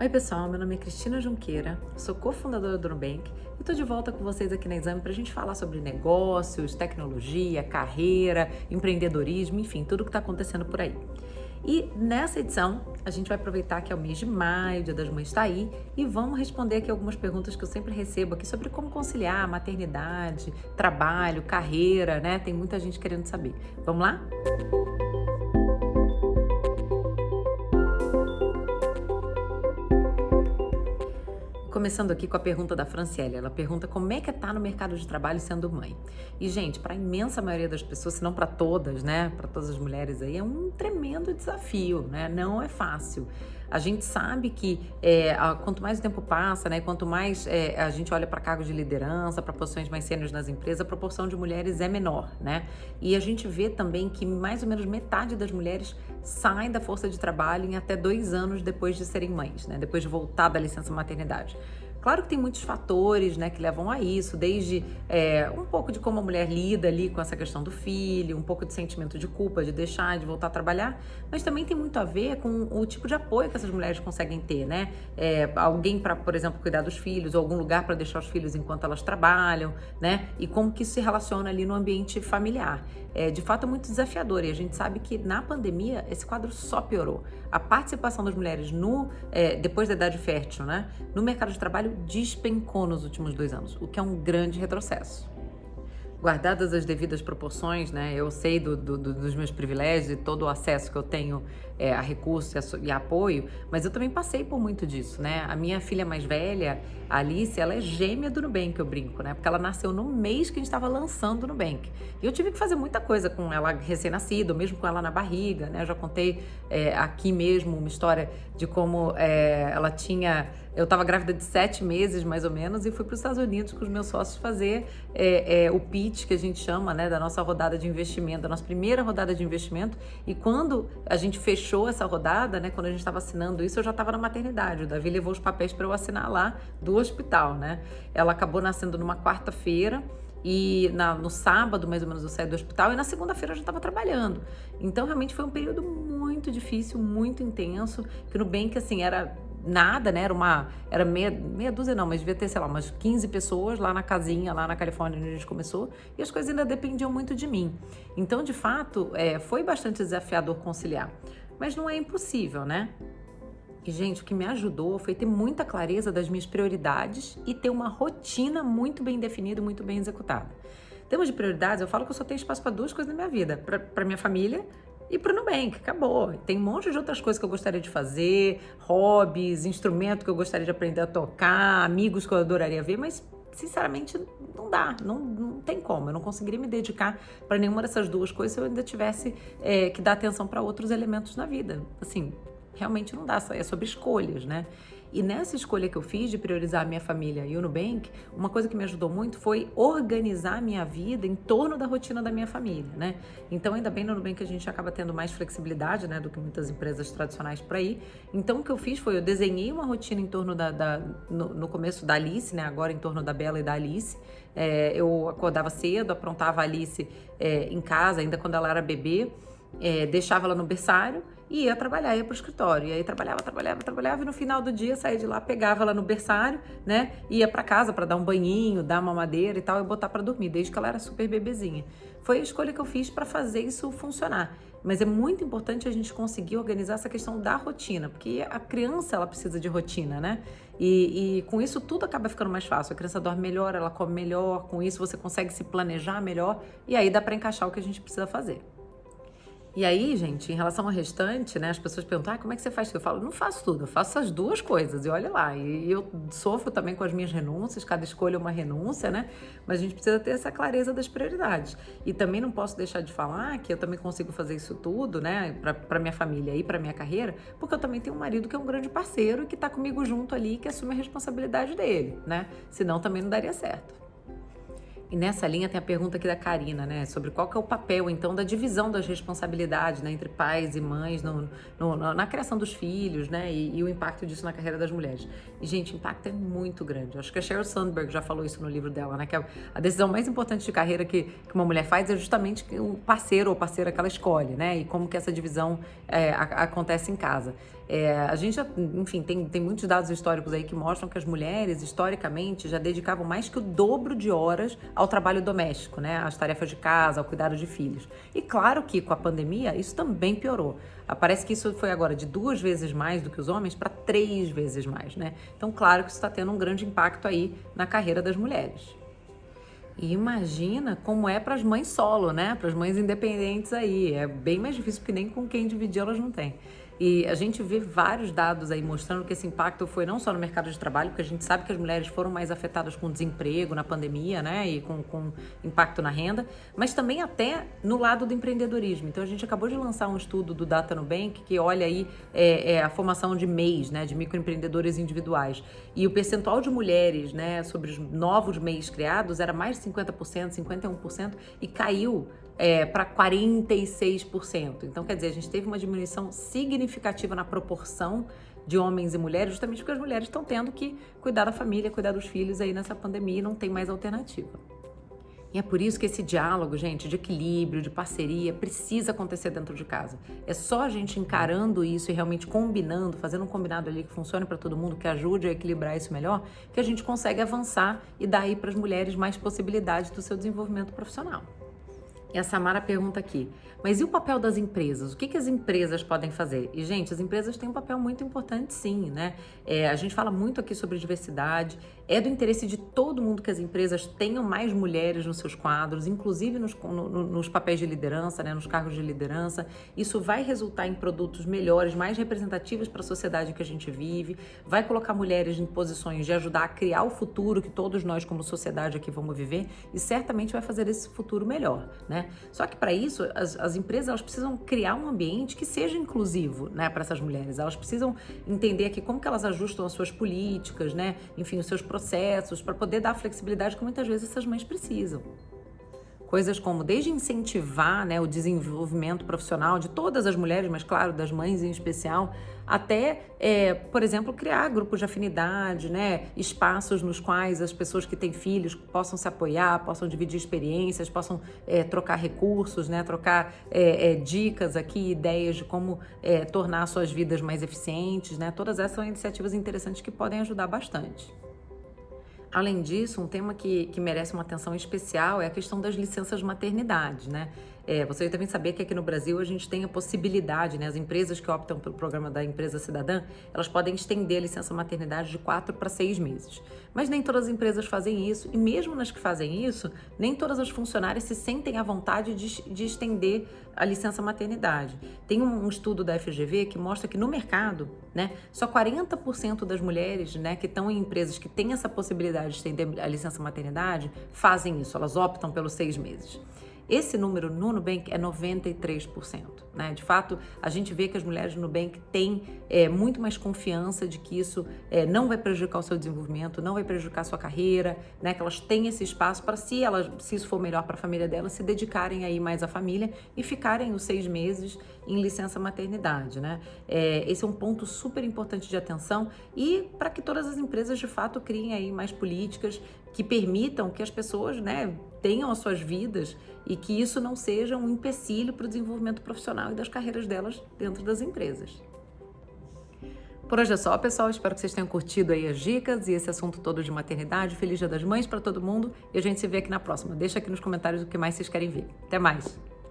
Oi pessoal, meu nome é Cristina Junqueira, sou cofundadora do Nubank e estou de volta com vocês aqui na Exame para a gente falar sobre negócios, tecnologia, carreira, empreendedorismo, enfim, tudo o que está acontecendo por aí. E nessa edição, a gente vai aproveitar que é o mês de maio, o Dia das Mães está aí, e vamos responder aqui algumas perguntas que eu sempre recebo aqui sobre como conciliar maternidade, trabalho, carreira, né? Tem muita gente querendo saber. Vamos lá? Começando aqui com a pergunta da Franciele. Ela pergunta como é que tá no mercado de trabalho sendo mãe. E, gente, para a imensa maioria das pessoas, se não para todas, né, para todas as mulheres aí, é um tremendo desafio, né? Não é fácil. A gente sabe que quanto mais o tempo passa, né, quanto mais a gente olha para cargos de liderança, para posições mais sêniores nas empresas, a proporção de mulheres é menor, né? E a gente vê também que mais ou menos metade das mulheres saem da força de trabalho em até 2 anos depois de serem mães, né? Depois de voltar da licença maternidade. Claro que tem muitos fatores, né, que levam a isso, desde um pouco de como a mulher lida ali com essa questão do filho, um pouco de sentimento de culpa, de deixar, de voltar a trabalhar, mas também tem muito a ver com o tipo de apoio que essas mulheres conseguem ter, né? Alguém para, por exemplo, cuidar dos filhos, ou algum lugar para deixar os filhos enquanto elas trabalham, né? E como que isso se relaciona ali no ambiente familiar. De fato, é muito desafiador e a gente sabe que na pandemia esse quadro só piorou. A participação das mulheres depois da idade fértil, né, no mercado de trabalho despencou nos últimos 2 anos, o que é um grande retrocesso. Guardadas as devidas proporções, né? Eu sei dos meus privilégios e todo o acesso que eu tenho a recursos e a apoio, mas eu também passei por muito disso, né? A minha filha mais velha, a Alice, ela é gêmea do Nubank, eu brinco, né? Porque ela nasceu no mês que a gente estava lançando o Nubank. E eu tive que fazer muita coisa com ela recém-nascida, mesmo com ela na barriga, né? Eu já contei aqui mesmo uma história de como ela tinha... Eu estava grávida de 7 meses, mais ou menos, e fui para os Estados Unidos com os meus sócios fazer o pitch, que a gente chama, né, da nossa rodada de investimento, da nossa primeira rodada de investimento. E quando a gente fechou essa rodada, né, quando a gente estava assinando isso, eu já estava na maternidade. O Davi levou os papéis para eu assinar lá do hospital, né? Ela acabou nascendo numa quarta-feira, e no sábado, mais ou menos, eu saí do hospital e na segunda-feira eu já estava trabalhando. Então, realmente foi um período muito difícil, muito intenso, que no Nubank, assim, era nada, né? Era meia dúzia não, mas devia ter, sei lá, umas 15 pessoas lá na casinha, lá na Califórnia, onde a gente começou, e as coisas ainda dependiam muito de mim. Então, de fato, foi bastante desafiador conciliar. Mas não é impossível, né? E, gente, o que me ajudou foi ter muita clareza das minhas prioridades e ter uma rotina muito bem definida e muito bem executada. Em termos de prioridades, eu falo que eu só tenho espaço para 2 coisas na minha vida, para minha família e para o Nubank, acabou. Tem um monte de outras coisas que eu gostaria de fazer, hobbies, instrumento que eu gostaria de aprender a tocar, amigos que eu adoraria ver, mas sinceramente não dá, não tem como. Eu não conseguiria me dedicar para nenhuma dessas 2 coisas se eu ainda tivesse que dar atenção para outros elementos na vida. Assim, realmente não dá, é sobre escolhas, né? E nessa escolha que eu fiz de priorizar a minha família e o Nubank, uma coisa que me ajudou muito foi organizar a minha vida em torno da rotina da minha família, né? Então, ainda bem no Nubank a gente acaba tendo mais flexibilidade, né, do que muitas empresas tradicionais por aí. Então, o que eu fiz foi, eu desenhei uma rotina em torno no começo da Alice, né, agora em torno da Bela e da Alice. Eu acordava cedo, aprontava a Alice em casa, ainda quando ela era bebê, deixava ela no berçário e ia trabalhar, ia pro escritório. E aí trabalhava e no final do dia saía de lá, pegava ela no berçário, né? Ia para casa para dar um banhinho, dar uma mamadeira e tal, e botar para dormir, desde que ela era super bebezinha. Foi a escolha que eu fiz para fazer isso funcionar. Mas é muito importante a gente conseguir organizar essa questão da rotina, porque a criança, ela precisa de rotina, né? E com isso tudo acaba ficando mais fácil. A criança dorme melhor, ela come melhor, com isso você consegue se planejar melhor e aí dá para encaixar o que a gente precisa fazer. E aí, gente, em relação ao restante, né, as pessoas perguntam, como é que você faz tudo? Eu falo, não faço tudo, eu faço as 2 coisas, e olha lá, e eu sofro também com as minhas renúncias, cada escolha é uma renúncia, né, mas a gente precisa ter essa clareza das prioridades. E também não posso deixar de falar que eu também consigo fazer isso tudo, né, para minha família e para minha carreira, porque eu também tenho um marido que é um grande parceiro e que tá comigo junto ali, que assume a responsabilidade dele, né, senão também não daria certo. E nessa linha tem a pergunta aqui da Karina, né, sobre qual que é o papel, então, da divisão das responsabilidades, né, entre pais e mães na criação dos filhos, né, e o impacto disso na carreira das mulheres. E, gente, o impacto é muito grande. Eu acho que a Sheryl Sandberg já falou isso no livro dela, né, que a decisão mais importante de carreira que uma mulher faz é justamente o parceiro ou parceira que ela escolhe, né, e como que essa divisão acontece em casa. A gente, enfim, tem muitos dados históricos aí que mostram que as mulheres, historicamente, já dedicavam mais que o dobro de horas ao trabalho doméstico, né? Às tarefas de casa, ao cuidado de filhos. E claro que com a pandemia isso também piorou. Parece que isso foi agora de 2 vezes mais do que os homens para 3 vezes mais, né? Então, claro que isso está tendo um grande impacto aí na carreira das mulheres. E imagina como é para as mães solo, né? Para as mães independentes aí. É bem mais difícil porque nem com quem dividir elas não têm. E a gente vê vários dados aí mostrando que esse impacto foi não só no mercado de trabalho, porque a gente sabe que as mulheres foram mais afetadas com desemprego na pandemia, né? E com impacto na renda, mas também até no lado do empreendedorismo. Então a gente acabou de lançar um estudo do Data Nubank que olha aí a formação de MEIs, né? De microempreendedores individuais. E o percentual de mulheres, né? Sobre os novos MEIs criados era mais de 50%, 51% e caiu para 46%. Então, quer dizer, a gente teve uma diminuição significativa na proporção de homens e mulheres, justamente porque as mulheres estão tendo que cuidar da família, cuidar dos filhos aí nessa pandemia e não tem mais alternativa. E é por isso que esse diálogo, gente, de equilíbrio, de parceria, precisa acontecer dentro de casa. É só a gente encarando isso e realmente combinando, fazendo um combinado ali que funcione para todo mundo, que ajude a equilibrar isso melhor, que a gente consegue avançar e dar aí para as mulheres mais possibilidades do seu desenvolvimento profissional. E a Samara pergunta aqui, mas e o papel das empresas? O que as empresas podem fazer? E, gente, as empresas têm um papel muito importante, sim, né? A gente fala muito aqui sobre diversidade, é do interesse de todo mundo que as empresas tenham mais mulheres nos seus quadros, inclusive nos papéis de liderança, né? Nos cargos de liderança. Isso vai resultar em produtos melhores, mais representativos para a sociedade que a gente vive, vai colocar mulheres em posições de ajudar a criar o futuro que todos nós, como sociedade, aqui vamos viver e certamente vai fazer esse futuro melhor, né? Só que para isso, as empresas elas precisam criar um ambiente que seja inclusivo, né, para essas mulheres. Elas precisam entender aqui como que elas ajustam as suas políticas, né, enfim, os seus processos, para poder dar a flexibilidade que muitas vezes essas mães precisam. Coisas como desde incentivar, né, o desenvolvimento profissional de todas as mulheres, mas claro, das mães em especial, até, por exemplo, criar grupos de afinidade, né, espaços nos quais as pessoas que têm filhos possam se apoiar, possam dividir experiências, possam trocar recursos, né, trocar dicas aqui, ideias de como tornar suas vidas mais eficientes, né, todas essas são iniciativas interessantes que podem ajudar bastante. Além disso, um tema que merece uma atenção especial é a questão das licenças maternidade, né? Vocês devem saber que aqui no Brasil a gente tem a possibilidade, né? As empresas que optam pelo programa da Empresa Cidadã, elas podem estender a licença maternidade de 4 para 6 meses. Mas nem todas as empresas fazem isso e mesmo nas que fazem isso, nem todas as funcionárias se sentem à vontade de estender a licença maternidade. Tem um estudo da FGV que mostra que no mercado, né, só 40% das mulheres, né, que estão em empresas que têm essa possibilidade de estender a licença maternidade fazem isso, elas optam pelos 6 meses. Esse número no Nubank é 93%, né? De fato, a gente vê que as mulheres do Nubank têm muito mais confiança de que isso não vai prejudicar o seu desenvolvimento, não vai prejudicar a sua carreira, né? Que elas têm esse espaço para, se isso for melhor para a família delas, se dedicarem aí mais à família e ficarem os 6 meses em licença maternidade, né? Esse é um ponto super importante de atenção e para que todas as empresas, de fato, criem aí mais políticas que permitam que as pessoas, né, tenham as suas vidas e que isso não seja um empecilho para o desenvolvimento profissional e das carreiras delas dentro das empresas. Por hoje é só, pessoal. Espero que vocês tenham curtido aí as dicas e esse assunto todo de maternidade. Feliz Dia das Mães para todo mundo e a gente se vê aqui na próxima. Deixa aqui nos comentários o que mais vocês querem ver. Até mais!